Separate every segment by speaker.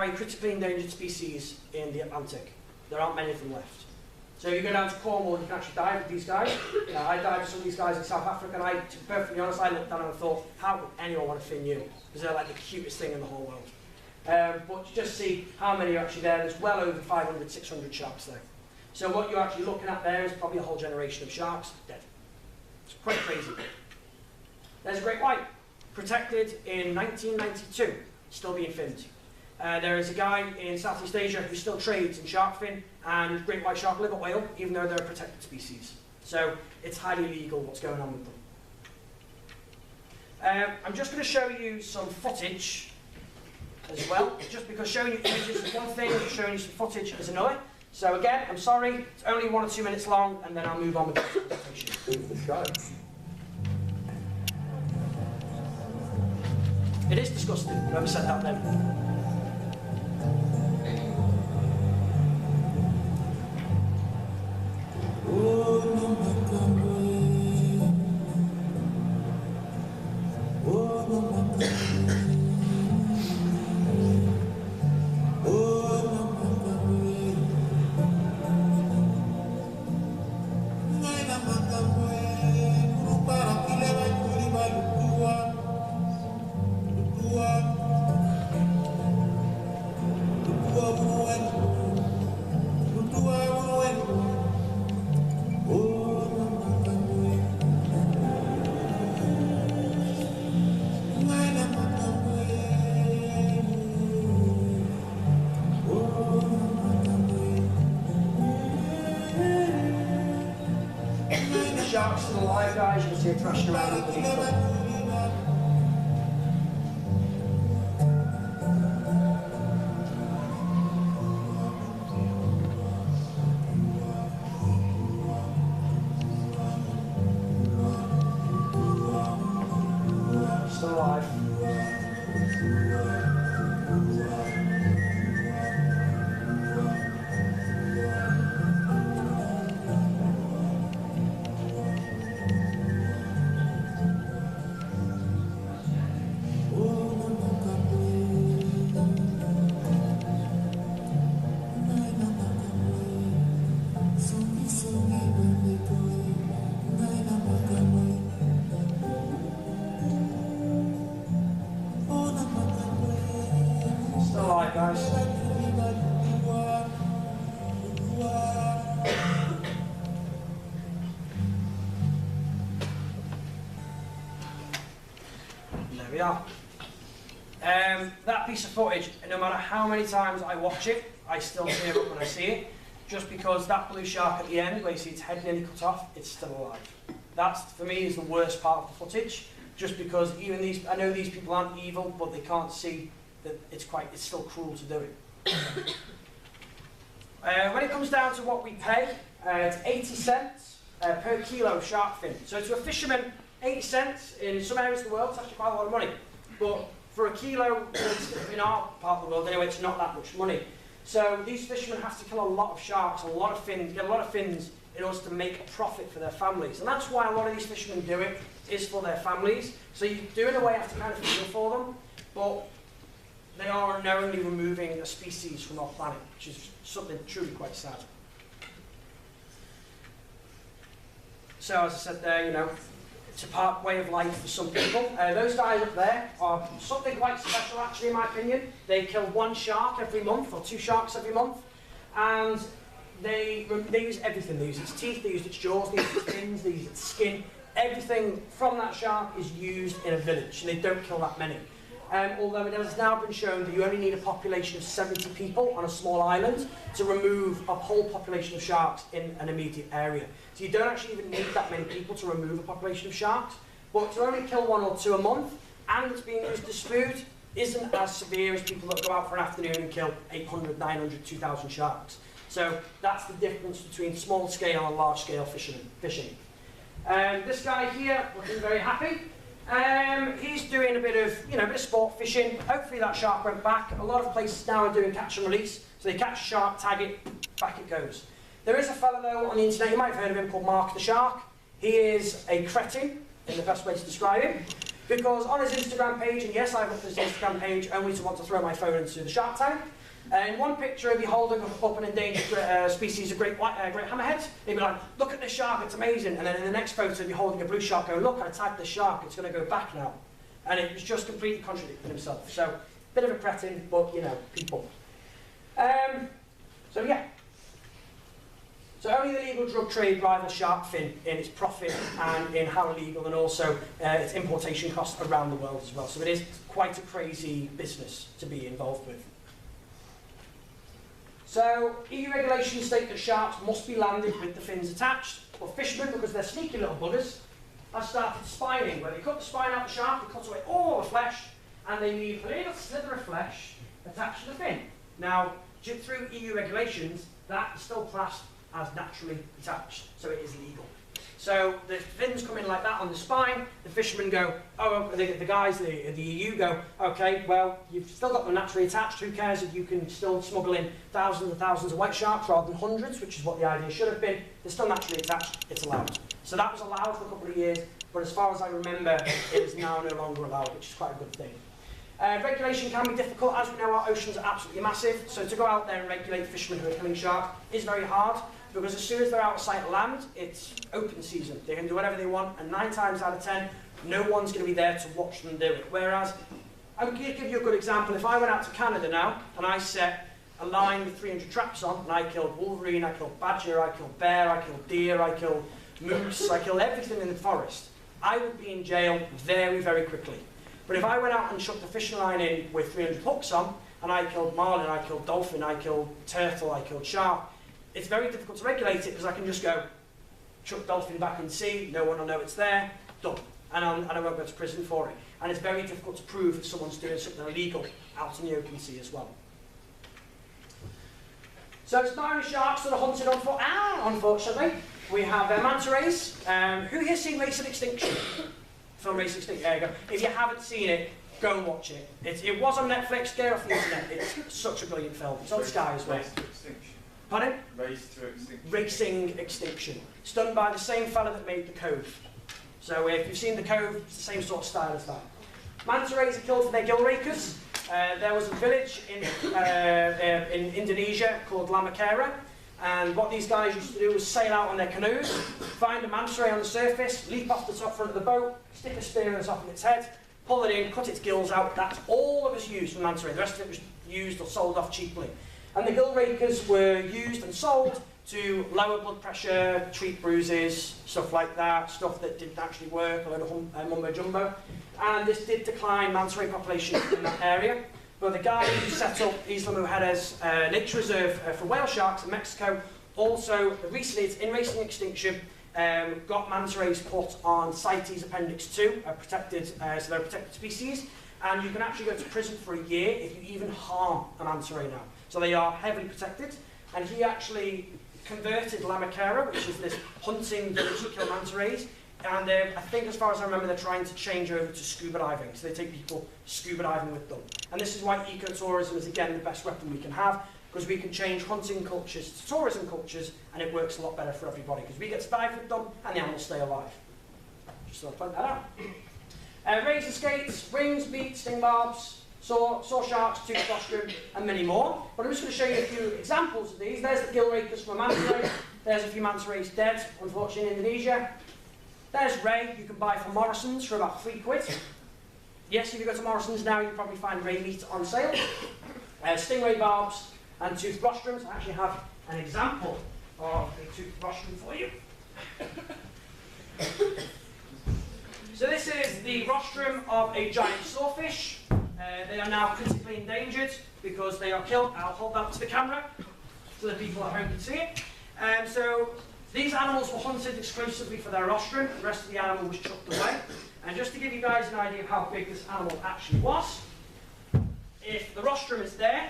Speaker 1: now a critically endangered species in the Atlantic. There aren't many of them left. So if you go down to Cornwall, you can actually dive with these guys. You know, I dived with some of these guys in South Africa, and to be perfectly honest, I looked down and I thought, how would anyone want to fin you? Because they're like the cutest thing in the whole world. But to just see how many are actually there, there's well over 500, 600 sharks there. So what you're actually looking at there is probably a whole generation of sharks dead. It's quite crazy. There's a great white, protected in 1992, still being finned. There is a guy in Southeast Asia who still trades in shark fin and great white shark liver whale, even though they're a protected species. So it's highly illegal what's going on with them. I'm just going to show you some footage as well, just because showing you images is one thing, showing you some footage is another. So again, I'm sorry, it's only 1 or 2 minutes long, and then I'll move on with the presentation. It is disgusting, whoever said that then. Sharks still alive, guys. You can see it thrashing around underneath them. Still alive. Still alive, guys. There we are. That piece of footage, no matter how many times I watch it, I still tear up when I see it, just because that blue shark at the end, where you see its head nearly cut off, it's still alive. That, for me, is the worst part of the footage, just because even these, I know these people aren't evil, but they can't see that it's still cruel to do it. When it comes down to what we pay, it's 80 cents per kilo of shark fin. So to a fisherman, 80 cents in some areas of the world, it's actually quite a lot of money. But for a kilo, in our part of the world anyway, it's not that much money. So these fishermen have to kill a lot of sharks, a lot of fins, get a lot of fins in order to make a profit for their families. And that's why a lot of these fishermen do it, is for their families. So you do in a way have to kind of feel for them, but they are unknowingly removing a species from our planet, which is something truly quite sad. So as I said there, you know, it's a part way of life for some people. Those guys up there are something quite special, actually, in my opinion. They kill 1 shark every month, or 2 sharks every month, and they use everything. They use its teeth, they use its jaws, they use its fins, they use its skin. Everything from that shark is used in a village, and they don't kill that many. Although it has now been shown that you only need a population of 70 people on a small island to remove a whole population of sharks in an immediate area. So you don't actually even need that many people to remove a population of sharks. But to only kill 1 or 2 a month, and it's being used as food, isn't as severe as people that go out for an afternoon and kill 800, 900, 2,000 sharks. So that's the difference between small scale and large scale fishing. This guy here, looking very happy. He's doing a bit of sport fishing. Hopefully that shark went back. A lot of places now are doing catch and release. So they catch a shark, tag it, back it goes. There is a fellow though on the internet, you might have heard of him, called Mark the Shark. He is a cretin, in the best way to describe him. Because on his Instagram page, and yes, I've looked at his Instagram page only to want to throw my phone into the shark tank. In one picture, he'd be holding up an endangered species of great hammerhead. He'd be like, look at this shark, it's amazing. And then in the next photo, he'd be holding a blue shark, going, look, I tagged the shark, it's going to go back now. And it was just completely contradicting himself. So, bit of a cretin, but, you know, people. So, yeah. So only the legal drug trade rivals shark fin in its profit and in how illegal, and also its importation costs around the world as well. So it is quite a crazy business to be involved with. So EU regulations state that sharks must be landed with the fins attached. But fishermen, because they're sneaky little buggers, have started spining, where they cut the spine out of the shark, they cut away all the flesh, and they leave a little slither of flesh attached to the fin. Now, through EU regulations, that is still classed as naturally attached, so it is legal. So the fins come in like that on the spine, the fishermen go, oh, the guys, the EU go, okay, well, you've still got them naturally attached, who cares if you can still smuggle in thousands and thousands of white sharks rather than hundreds, which is what the idea should have been. They're still naturally attached, it's allowed. So that was allowed for a couple of years, but as far as I remember, it is now no longer allowed, which is quite a good thing. Regulation can be difficult. As we know, our oceans are absolutely massive, so to go out there and regulate fishermen who are killing sharks is very hard, because as soon as they're out of sight of land, it's open season. They can do whatever they want, and 9 times out of 10, no one's going to be there to watch them do it. Whereas, I'm going to give you a good example. If I went out to Canada now, and I set a line with 300 traps on, and I killed wolverine, I killed badger, I killed bear, I killed deer, I killed moose, I killed everything in the forest, I would be in jail very, very quickly. But if I went out and chucked a fishing line in with 300 hooks on, and I killed marlin, I killed dolphin, I killed turtle, I killed shark, it's very difficult to regulate it, because I can just go, chuck dolphin back in sea, no one will know it's there, done. And I won't go to prison for it. And it's very difficult to prove if someone's doing something illegal out in the open sea as well. So it's not only sharks that are hunted on foot, unfortunately. We have manta rays. Who here's seen Racing Extinction? Film Racing Extinction, there you go. If you haven't seen it, go and watch it. It was on Netflix, get it off the internet. It's such a brilliant film. It's on Sky as well.
Speaker 2: Race to Extinction.
Speaker 1: Pardon?
Speaker 2: Race to Extinction.
Speaker 1: Racing Extinction. It's done by the same fella that made The Cove. So if you've seen The Cove, it's the same sort of style as that. Manta rays are killed for their gill rakers. There was a village in Indonesia called Lamakera, and what these guys used to do was sail out on their canoes, find a manta ray on the surface, leap off the top front of the boat, stick a spear in the top of its head, pull it in, cut its gills out. That's all that was used for manta ray. The rest of it was used or sold off cheaply. And the gill rakers were used and sold to lower blood pressure, treat bruises, stuff like that, stuff that didn't actually work, a load of mumbo jumbo. And this did decline manta ray population in that area. But the guy who set up Isla Mujeres Nature Reserve for whale sharks in Mexico also recently, it's in Racing Extinction, got manta rays put on CITES Appendix 2, protected, so they're a protected species. And you can actually go to prison for a year if you even harm a manta ray now. So they are heavily protected, and he actually converted Lamakera, which is this hunting village to kill manta rays, and I think, as far as I remember, they're trying to change over to scuba diving, so they take people scuba diving with them. And this is why ecotourism is, again, the best weapon we can have, because we can change hunting cultures to tourism cultures, and it works a lot better for everybody, because we get to dive with them, and the animals stay alive. Just thought I'd point that out. Razor skates, rings, beats, sting barbs, saw sharks, tooth rostrum, and many more. But I'm just going to show you a few examples of these. There's the gill rakers from a manta ray. There's a few manta rays dead, unfortunately, in Indonesia. There's ray you can buy from Morrison's for about £3. Yes, if you go to Morrison's now, you'll probably find ray meat on sale. Stingray barbs and tooth rostrums. I actually have an example of a tooth rostrum for you. So this is the rostrum of a giant sawfish. They are now critically endangered because they are killed. I'll hold that to the camera so the people at home can see it. So these animals were hunted exclusively for their rostrum. The rest of the animal was chucked away. And just to give you guys an idea of how big this animal actually was, if the rostrum is there,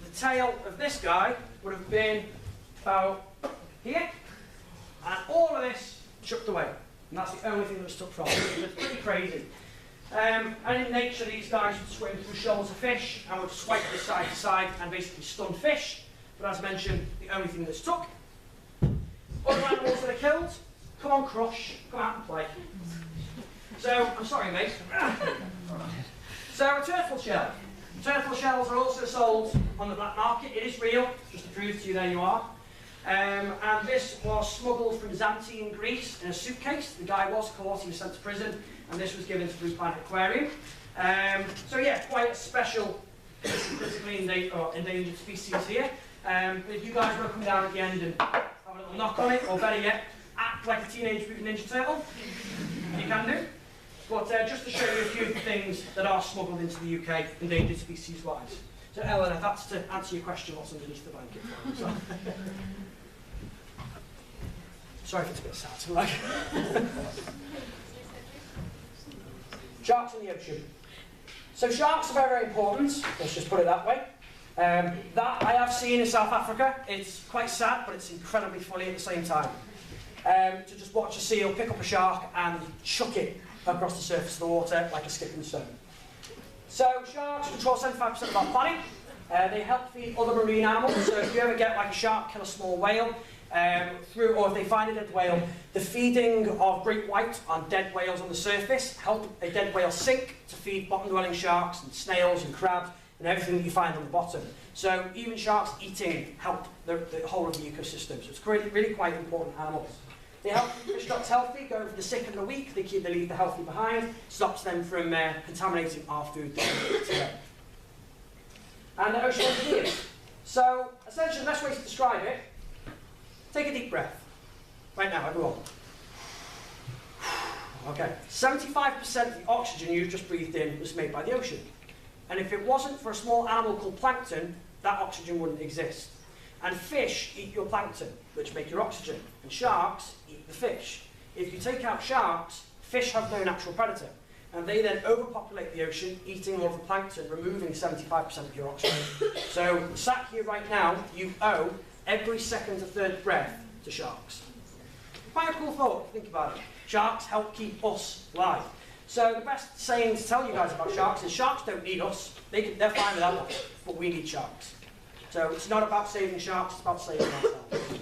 Speaker 1: the tail of this guy would have been about here, and all of this chucked away. And that's the only thing that was took from it. It's pretty crazy. And in nature, these guys would swim through shoals of fish and would swipe this side to side and basically stun fish. But as mentioned, the only thing that's took. Other animals that are killed, come on, Crush, come out and play. So, I'm sorry, mate. So, a turtle shell. Turtle shells are also sold on the black market. It is real, just to prove to you there you are. And this was smuggled from Zantine, Greece in a suitcase. The guy was caught, he was sent to prison, and this was given to Blue Planet Aquarium. So yeah, quite a special, critically endangered species here. But if you guys want to come down at the end and have a little knock on it, or better yet, act like a Teenage Mutant Ninja Turtle, you can do. But just to show you a few of the things that are smuggled into the UK, endangered species-wise. So Ellen, if that's to answer your question, what's underneath the blanket? So. Sorry if it's a bit sad. Like. Sharks in the ocean. So sharks are very, very important. Let's just put it that way. That I have seen in South Africa. It's quite sad, but it's incredibly funny at the same time. To just watch a seal pick up a shark and chuck it across the surface of the water like a skipping stone. So sharks control 75% of our planet. They help feed other marine animals. So if you ever get like a shark kill a small whale, or if they find a dead whale, the feeding of great white on dead whales on the surface help a dead whale sink to feed bottom-dwelling sharks and snails and crabs and everything that you find on the bottom. So even sharks eating help the whole of the ecosystem. So it's really quite important animals. They help keep fish stocks healthy, going for the sick and the weak. They leave the healthy behind, stops them from contaminating our food today. And the ocean engineers. So essentially the best way to describe it, take a deep breath. Right now, everyone. Okay. 75% of the oxygen you've just breathed in was made by the ocean. And if it wasn't for a small animal called plankton, that oxygen wouldn't exist. And fish eat your plankton, which make your oxygen. And sharks eat the fish. If you take out sharks, fish have no natural predator. And they then overpopulate the ocean, eating all of the plankton, removing 75% of your oxygen. So, sat here right now, you owe every second to third breath to sharks. Quite a cool thought, think about it. Sharks help keep us alive. So the best saying to tell you guys about sharks is sharks don't need us. They're fine without us, but we need sharks. So it's not about saving sharks, it's about saving ourselves.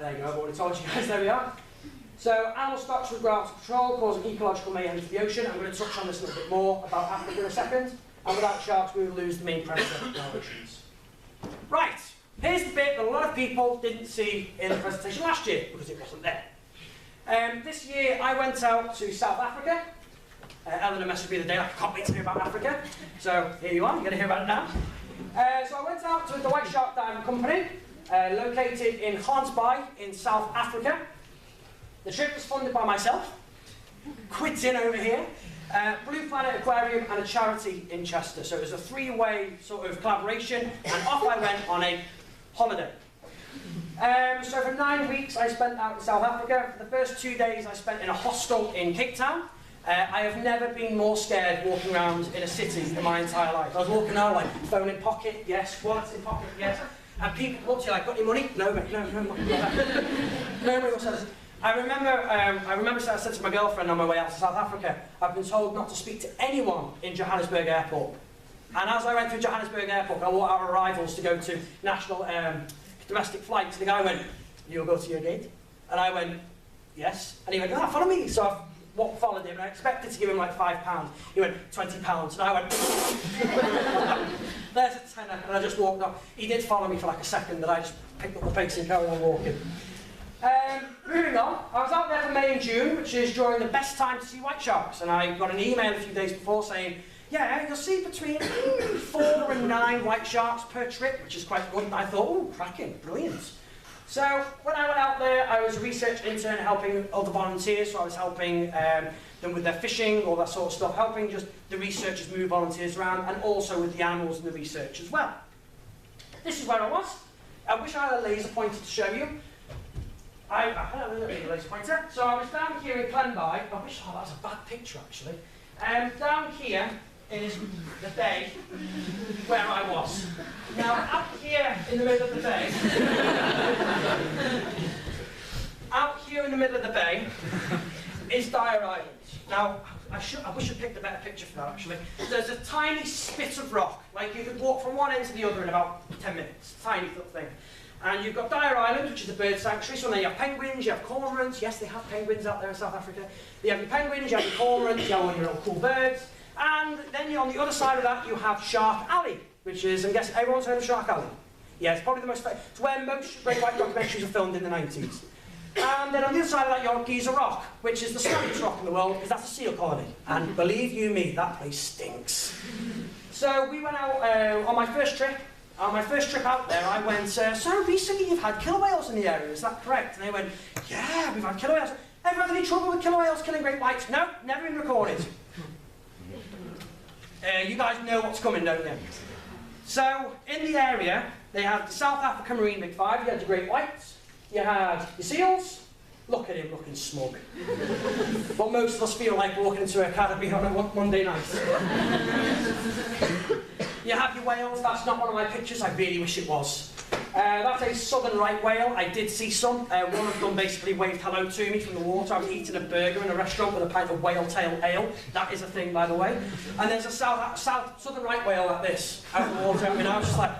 Speaker 1: There you go, I've already told you guys, there we are. So animal stocks would go out of control, causing ecological mayhem to the ocean. I'm going to touch on this a little bit more about Africa in a second. And without sharks, we would lose the main predator in our oceans. Right, here's the bit that a lot of people didn't see in the presentation last year, because it wasn't there. This year, I went out to South Africa. Eleanor messaged me the day, I can't wait to hear about Africa. So here you are, you're going to hear about it now. So I went out to the White Shark Diving Company, located in Gansbaai in South Africa. The trip was funded by myself, quids in over here, Blue Planet Aquarium and a charity in Chester. So it was a three-way sort of collaboration, and off I went on a holiday. So for 9 weeks I spent out in South Africa. For the first 2 days I spent in a hostel in Cape Town. I have never been more scared walking around in a city in my entire life. I was walking around like, phone in pocket, yes, wallet in pocket, yes. And people looked at you like, got any money? No, mate, no, nobody was saying. I remember I said to my girlfriend on my way out to South Africa, I've been told not to speak to anyone in Johannesburg Airport. And as I went through Johannesburg Airport, I walked out of arrivals to go to national domestic flights, and the guy went, "You'll go to your gate?" And I went, "Yes." And he went, "Follow me." So I followed him, and I expected to give him like £5. He went, £20. And I went, "There's a tenner." And I just walked off. He did follow me for like a second, and I just picked up the pace and carried on walking. Moving on, I was out there for May and June, which is during the best time to see white sharks, and I got an email a few days before saying, yeah, you'll see between 4 and 9 white sharks per trip, which is quite good, and I thought, oh, cracking, brilliant. So when I went out there, I was a research intern helping other volunteers, so I was helping them with their fishing, all that sort of stuff, helping just the researchers move volunteers around, and also with the animals and the research as well. This is where I was. I wish I had a laser pointer to show you. I had a laser pointer. So I was down here in Glenby. I wish, oh, that's a bad picture actually. Down here is the bay where I was. Now, out here in the middle of the bay, is Dyer Island. Now, I wish I'd picked a better picture for that actually. There's a tiny spit of rock, like you could walk from one end to the other in about 10 minutes. Tiny little thing. And you've got Dyer Island, which is a bird sanctuary, so then you have penguins, you have cormorants. Yes, they have penguins out there in South Africa. You have your penguins, you have your cormorants, you have all your little cool birds. And then on the other side of that, you have Shark Alley, which is, I'm guessing everyone's heard of Shark Alley. Yeah, it's probably the most famous. It's where most great white documentaries are filmed in the 90s. And then on the other side of that, you have Giza Rock, which is the smelliest rock in the world, because that's a seal colony. And believe you me, that place stinks. So we went out on my first trip. On my first trip out there, I went, so recently you've had killer whales in the area, is that correct? And they went, yeah, we've had killer whales. Ever had any trouble with killer whales killing great whites? No, never been recorded. You guys know what's coming, don't you? So, in the area, they had the South African Marine Big Five. You had the great whites, you had the seals. Look at him looking smug. But most of us feel like walking into an academy on a Monday night. You have your whales. That's not one of my pictures. I really wish it was. That's a southern right whale. I did see some. One of them basically waved hello to me from the water. I was eating a burger in a restaurant with a pint of whale tail ale. That is a thing, by the way. And there's a southern right whale like this out of the water. I mean, I was just like...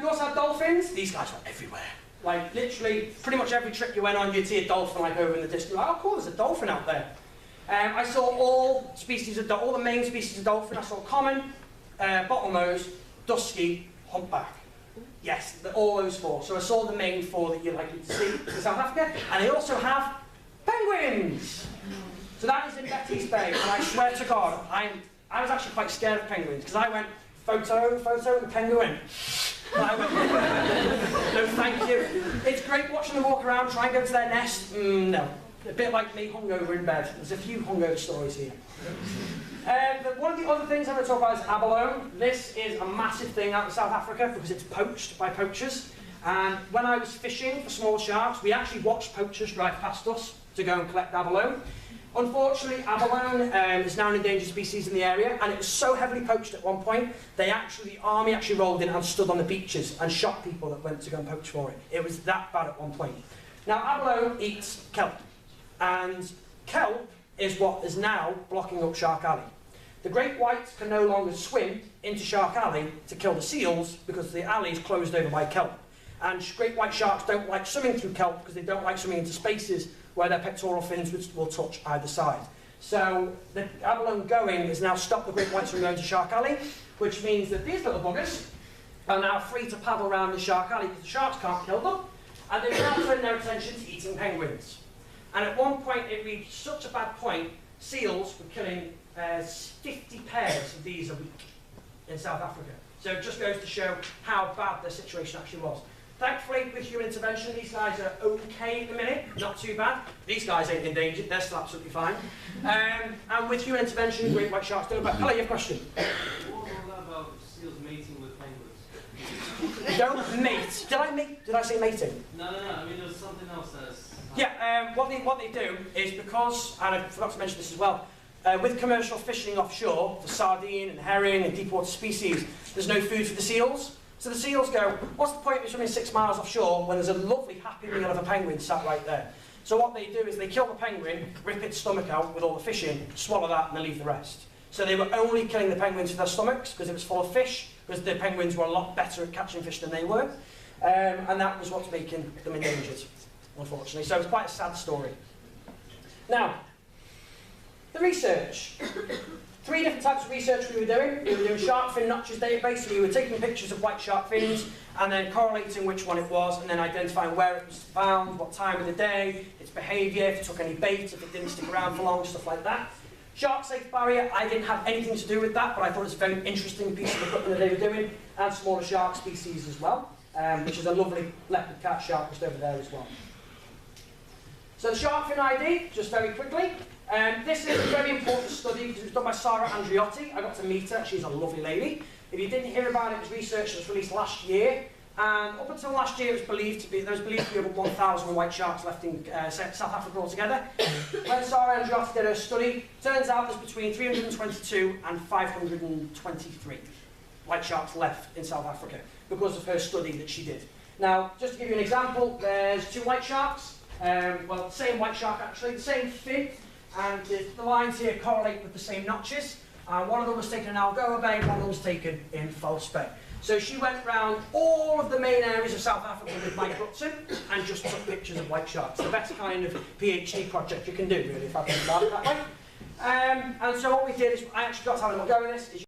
Speaker 1: You also have dolphins. These guys were everywhere. Like, literally, pretty much every trip you went on, you'd see a dolphin like over in the distance. Like, oh, cool, there's a dolphin out there. I saw all the main species of dolphin. I saw common, bottlenose, dusky, humpback. Yes, all those four. So I saw the main four that you're likely to see in South Africa. And they also have penguins. So that is in Betty's Bay. And I swear to God, I was actually quite scared of penguins because I went, photo, and the penguin. And I went, no thank you. It's great watching them walk around, try and go to their nest. No. A bit like me, hungover in bed. There's a few hungover stories here. One of the other things I'm going to talk about is abalone. This is a massive thing out in South Africa because it's poached by poachers. And when I was fishing for small sharks, we actually watched poachers drive past us to go and collect abalone. Unfortunately, abalone is now an endangered species in the area, and it was so heavily poached at one point, the army actually rolled in and stood on the beaches and shot people that went to go and poach for it. It was that bad at one point. Now, abalone eats kelp. And kelp is what is now blocking up Shark Alley. The great whites can no longer swim into Shark Alley to kill the seals because the alley is closed over by kelp. And great white sharks don't like swimming through kelp because they don't like swimming into spaces where their pectoral fins will touch either side. So the abalone going has now stopped the great whites from going to Shark Alley, which means that these little buggers are now free to paddle around in Shark Alley because the sharks can't kill them. And they've now turned their attention to eating penguins. And at one point, it reached such a bad point, seals were killing 50 pairs of these a week in South Africa. So it just goes to show how bad the situation actually was. Thankfully, with human intervention, these guys are okay at the minute, not too bad. These guys ain't endangered, they're still absolutely fine. And with human intervention, great white sharks do better. Hello, you have a question?
Speaker 2: What about seals mating with penguins?
Speaker 1: Don't mate. Did I say mating?
Speaker 2: No, I mean, there's something else that's...
Speaker 1: Yeah, what they do is because, and I forgot to mention this as well, with commercial fishing offshore, for sardine and herring and deep water species, there's no food for the seals. So the seals go, what's the point of swimming 6 miles offshore when there's a lovely happy meal of a penguin sat right there? So what they do is they kill the penguin, rip its stomach out with all the fish in, swallow that and they leave the rest. So they were only killing the penguins for their stomachs because it was full of fish, because the penguins were a lot better at catching fish than they were. And that was what's making them endangered, unfortunately. So it's quite a sad story. Now, the research. 3 different types of research we were doing. We were doing shark fin notches database, so we were taking pictures of white shark fins and then correlating which one it was and then identifying where it was found, what time of the day, its behaviour, if it took any bait, if it didn't stick around for long, stuff like that. Shark safe barrier, I didn't have anything to do with that, but I thought it was a very interesting piece of equipment that they were doing, and smaller shark species as well, which is a lovely leopard cat shark just over there as well. So the shark fin ID, just very quickly. This is a very important study because it was done by Sarah Andriotti. I got to meet her, she's a lovely lady. If you didn't hear about it, it was research that was released last year. And up until last year, there was believed to be over 1,000 white sharks left in South Africa altogether. When Sarah Andriotti did her study, turns out there's between 322 and 523 white sharks left in South Africa because of her study that she did. Now, just to give you an example, there's 2 white sharks. Well, the same white shark actually, the same fin. And the lines here correlate with the same notches. and one of them was taken in Algoa Bay, one of them was taken in False Bay. So she went round all of the main areas of South Africa with Mike Rutson and just took pictures of white sharks. The best kind of PhD project you can do, really, if I think about it that way. And so what we did is, I actually got to have a little go at this.